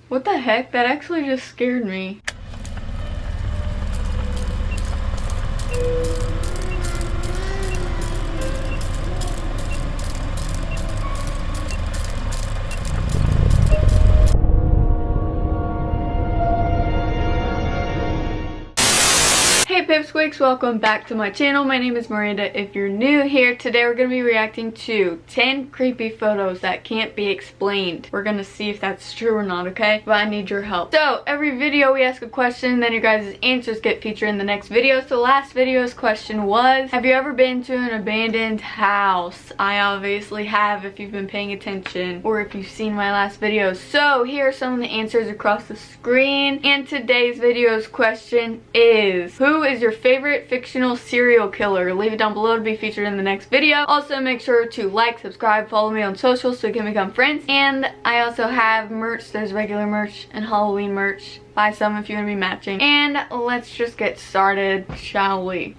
What the heck? That actually just scared me. Hey Pipsqueaks, welcome back to my channel. My name is Miranda. If you're new here, today we're going to be reacting to 10 creepy photos that can't be explained. We're going to see if that's true or not, okay? But I need your help. So, every video we ask a question, then your guys' answers get featured in the next video. So last video's question was, have you ever been to an abandoned house? I obviously have if you've been paying attention or if you've seen my last video. So here are some of the answers across the screen. And today's video's question is, who is your favorite fictional serial killer? Leave it down below to be featured in the next video. Also make sure to like, subscribe, follow me on social so we can become friends. And I also have merch. There's regular merch and Halloween merch. Buy some if you want to be matching. And let's just get started, shall we?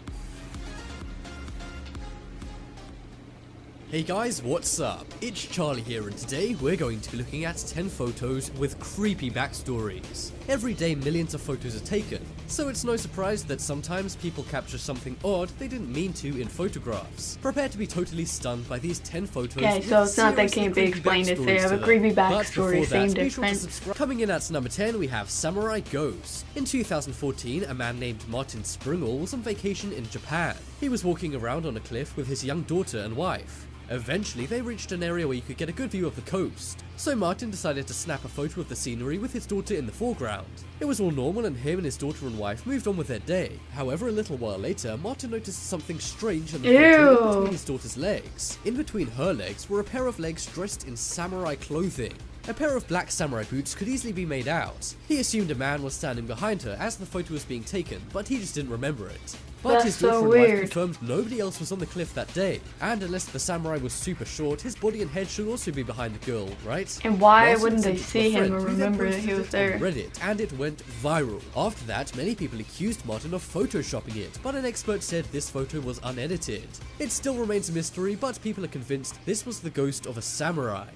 Hey guys, what's up? It's Charlie here, and today we're going to be looking at 10 photos with creepy backstories. Every day millions of photos are taken, so it's no surprise that sometimes people capture something odd they didn't mean to in photographs. Prepare to be totally stunned by these 10 photos. Okay, so it's not they can't be explained, it's they have a creepy backstory, same difference. Coming in at number 10, we have Samurai Ghost. In 2014, a man named Martin Springall was on vacation in Japan. He was walking around on a cliff with his young daughter and wife. Eventually, they reached an area where you could get a good view of the coast, so Martin decided to snap a photo of the scenery with his daughter in the foreground. It was all normal and him and his daughter and wife moved on with their day. However, a little while later, Martin noticed something strange in the photo in between his daughter's legs. In between her legs were a pair of legs dressed in samurai clothing. A pair of black samurai boots could easily be made out. He assumed a man was standing behind her as the photo was being taken, but he just didn't remember it. But his daughter and wife confirmed nobody else was on the cliff that day, and unless the samurai was super short, his body and head should also be behind the girl, right? And why wouldn't they see him or remember that he was there? Reddit, and it went viral. After that, many people accused Martin of photoshopping it, but an expert said this photo was unedited. It still remains a mystery, but people are convinced this was the ghost of a samurai.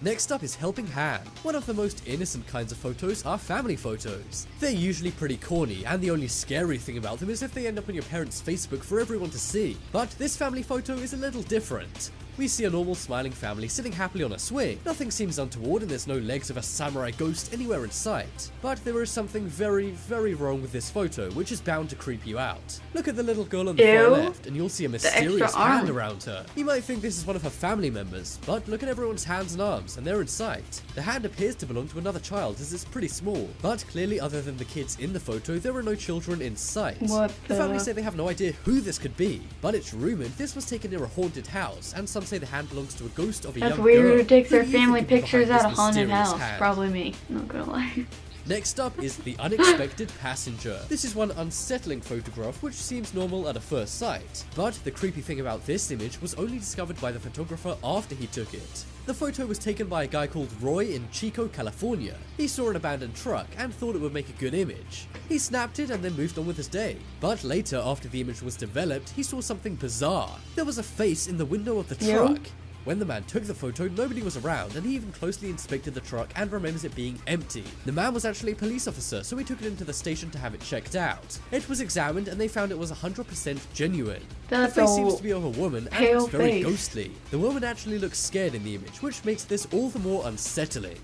Next up is Helping Hand. One of the most innocent kinds of photos are family photos. They're usually pretty corny, and the only scary thing about them is if they end up on your parents' Facebook for everyone to see. But this family photo is a little different. We see a normal smiling family sitting happily on a swing. Nothing seems untoward and there's no legs of a samurai ghost anywhere in sight. But there is something very, very wrong with this photo, which is bound to creep you out. Look at the little girl on the far left and you'll see a mysterious hand around her. You might think this is one of her family members, but look at everyone's hands and arms and they're in sight. The hand appears to belong to another child as it's pretty small, but clearly other than the kids in the photo, there are no children in sight. The family say they have no idea who this could be, but it's rumored this was taken near a haunted house, and some say the hand belongs to a ghost of a young girl. That's weird who takes their family pictures at a haunted house. Probably me, not gonna lie. Next up is The Unexpected Passenger. This is one unsettling photograph which seems normal at a first sight, but the creepy thing about this image was only discovered by the photographer after he took it. The photo was taken by a guy called Roy in Chico, California. He saw an abandoned truck and thought it would make a good image. He snapped it and then moved on with his day. But later, after the image was developed, he saw something bizarre. There was a face in the window of the truck. When the man took the photo, nobody was around, and he even closely inspected the truck and remembers it being empty. The man was actually a police officer, so he took it into the station to have it checked out. It was examined, and they found it was 100% genuine. The face seems to be of a woman, and it's very ghostly. The woman actually looks scared in the image, which makes this all the more unsettling.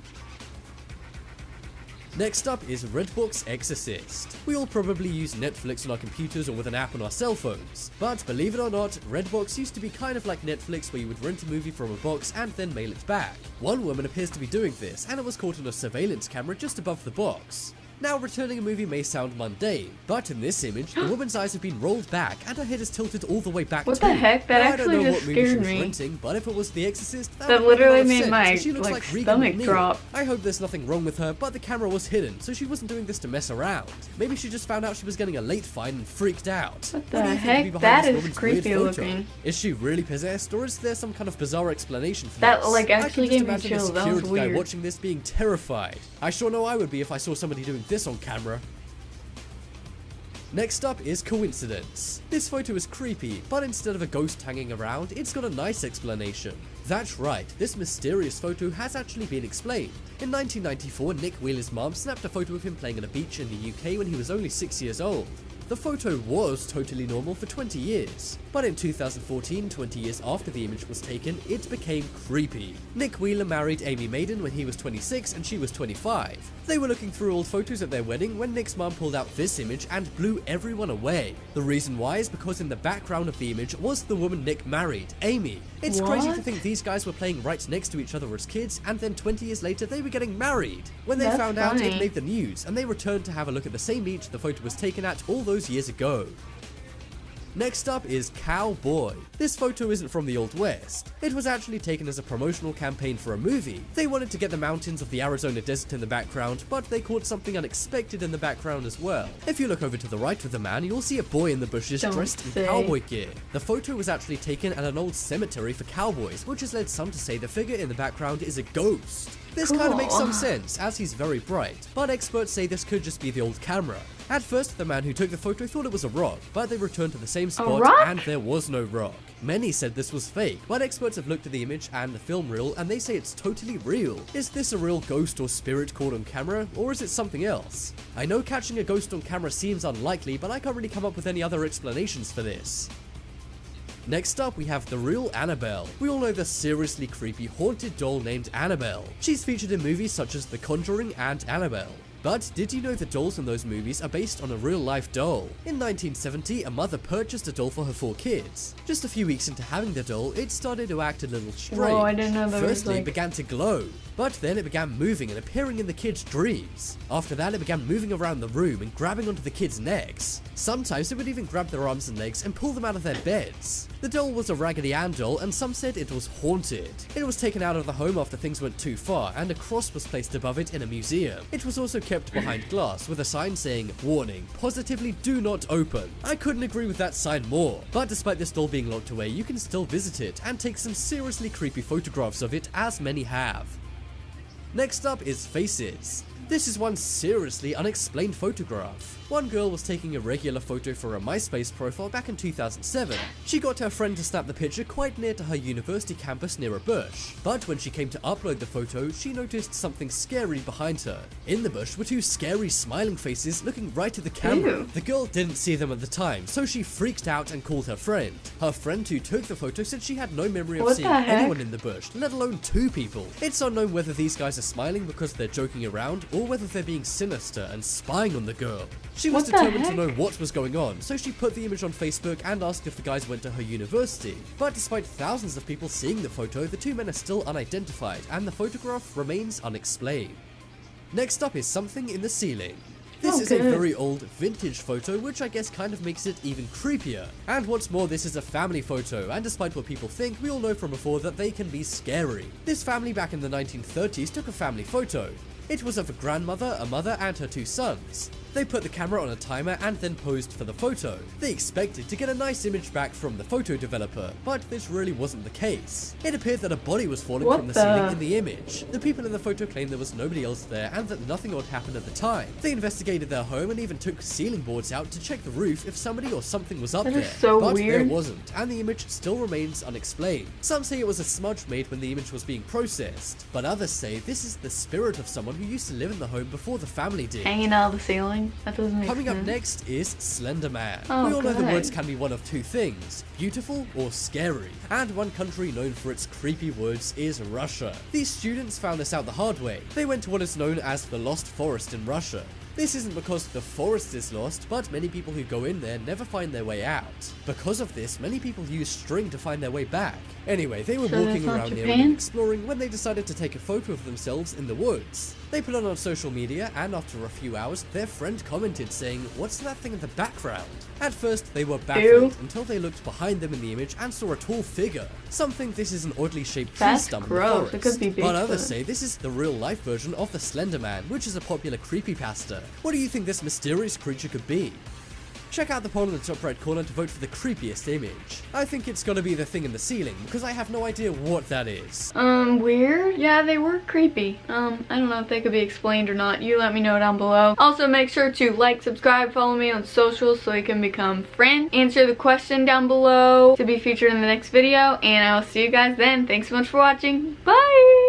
Next up is Redbox Exorcist. We all probably use Netflix on our computers or with an app on our cell phones. But believe it or not, Redbox used to be kind of like Netflix where you would rent a movie from a box and then mail it back. One woman appears to be doing this, and it was caught on a surveillance camera just above the box. Now, returning a movie may sound mundane, but in this image, the woman's eyes have been rolled back and her head is tilted all the way back. What the heck? That actually just scared me. Renting, but if it was The Exorcist, that literally made my stomach drop. I hope there's nothing wrong with her, but the camera was hidden, so she wasn't doing this to mess around. Maybe she just found out she was getting a late fine and freaked out. What the heck? That is creepy looking. Is she really possessed, or is there some kind of bizarre explanation for that? This? Like actually gave me chills. That was weird. Guy watching this being terrified. I sure know I would be if I saw somebody doing this on camera. Next up is coincidence. This photo is creepy, but instead of a ghost hanging around, it's got a nice explanation. That's right, this mysterious photo has actually been explained. In 1994, Nick Wheeler's mom snapped a photo of him playing on a beach in the UK when he was only 6 years old. The photo was totally normal for 20 years, but in 2014, 20 years after the image was taken, it became creepy. Nick Wheeler married Amy Maiden when he was 26 and she was 25. They were looking through old photos at their wedding when Nick's mom pulled out this image and blew everyone away. The reason why is because in the background of the image was the woman Nick married, Amy. It's crazy to think these guys were playing right next to each other as kids, and then 20 years later they were getting married. When they found out, it made the news, and they returned to have a look at the same beach the photo was taken at all those years ago. Next up is Cowboy. This photo isn't from the Old West. It was actually taken as a promotional campaign for a movie. They wanted to get the mountains of the Arizona desert in the background, but they caught something unexpected in the background as well. If you look over to the right of the man, you'll see a boy in the bushes dressed in cowboy gear. The photo was actually taken at an old cemetery for cowboys, which has led some to say the figure in the background is a ghost. This kind of makes some sense, as he's very bright, but experts say this could just be the old camera. At first, the man who took the photo thought it was a rock, but they returned to the same spot and there was no rock. Many said this was fake, but experts have looked at the image and the film reel and they say it's totally real. Is this a real ghost or spirit caught on camera, or is it something else? I know catching a ghost on camera seems unlikely, but I can't really come up with any other explanations for this. Next up, we have the Real Annabelle. We all know the seriously creepy haunted doll named Annabelle. She's featured in movies such as The Conjuring and Annabelle. But did you know the dolls in those movies are based on a real-life doll? In 1970, a mother purchased a doll for her 4 kids. Just a few weeks into having the doll, it started to act a little strange. Whoa, I didn't know that. Firstly, it began to glow, but then it began moving and appearing in the kids' dreams. After that, it began moving around the room and grabbing onto the kids' necks. Sometimes it would even grab their arms and legs and pull them out of their beds. The doll was a Raggedy Ann doll, and some said it was haunted. It was taken out of the home after things went too far, and a cross was placed above it in a museum. It was also kept behind glass with a sign saying, "Warning, positively do not open." I couldn't agree with that sign more. But despite this doll being locked away, you can still visit it and take some seriously creepy photographs of it, as many have. Next up is faces. This is one seriously unexplained photograph. One girl was taking a regular photo for a MySpace profile back in 2007. She got her friend to snap the picture quite near to her university campus near a bush. But when she came to upload the photo, she noticed something scary behind her. In the bush were 2 scary smiling faces looking right at the camera. Ew. The girl didn't see them at the time, so she freaked out and called her friend. Her friend who took the photo said she had no memory of seeing anyone in the bush, let alone 2 people. It's unknown whether these guys are smiling because they're joking around, or whether they're being sinister and spying on the girl. She was determined to know what was going on, so she put the image on Facebook and asked if the guys went to her university. But despite thousands of people seeing the photo, the 2 men are still unidentified, and the photograph remains unexplained. Next up is something in the ceiling. This is a very old, vintage photo, which I guess kind of makes it even creepier. And what's more, this is a family photo, and despite what people think, we all know from before that they can be scary. This family back in the 1930s took a family photo. It was of a grandmother, a mother, and her 2 sons. They put the camera on a timer and then posed for the photo. They expected to get a nice image back from the photo developer, but this really wasn't the case. It appeared that a body was falling from the ceiling in the image. The people in the photo claimed there was nobody else there and that nothing odd happened at the time. They investigated their home and even took ceiling boards out to check the roof if somebody or something was up there. But there wasn't, and the image still remains unexplained. Some say it was a smudge made when the image was being processed, but others say this is the spirit of someone who used to live in the home before the family did. Hanging out of the ceiling? That doesn't make sense. Coming up next is Slenderman. Oh, we all know the words can be one of 2 things, beautiful or scary. And one country known for its creepy woods is Russia. These students found this out the hard way. They went to what is known as the Lost Forest in Russia. This isn't because the forest is lost, but many people who go in there never find their way out. Because of this, many people use string to find their way back. Anyway, they were walking around the area and exploring when they decided to take a photo of themselves in the woods. They put it on social media, and after a few hours, their friend commented saying, "What's that thing in the background?" At first, they were baffled until they looked behind them in the image and saw a tall figure. Some think this is an oddly shaped tree stump in the forest, it could be but others say this is the real-life version of the Slender Man, which is a popular creepypasta. What do you think this mysterious creature could be? Check out the poll in the top right corner to vote for the creepiest image. I think it's gonna be the thing in the ceiling, because I have no idea what that is. Weird? Yeah, they were creepy. I don't know if they could be explained or not. You let me know down below. Also, make sure to like, subscribe, follow me on socials so we can become friends. Answer the question down below to be featured in the next video, and I will see you guys then. Thanks so much for watching. Bye!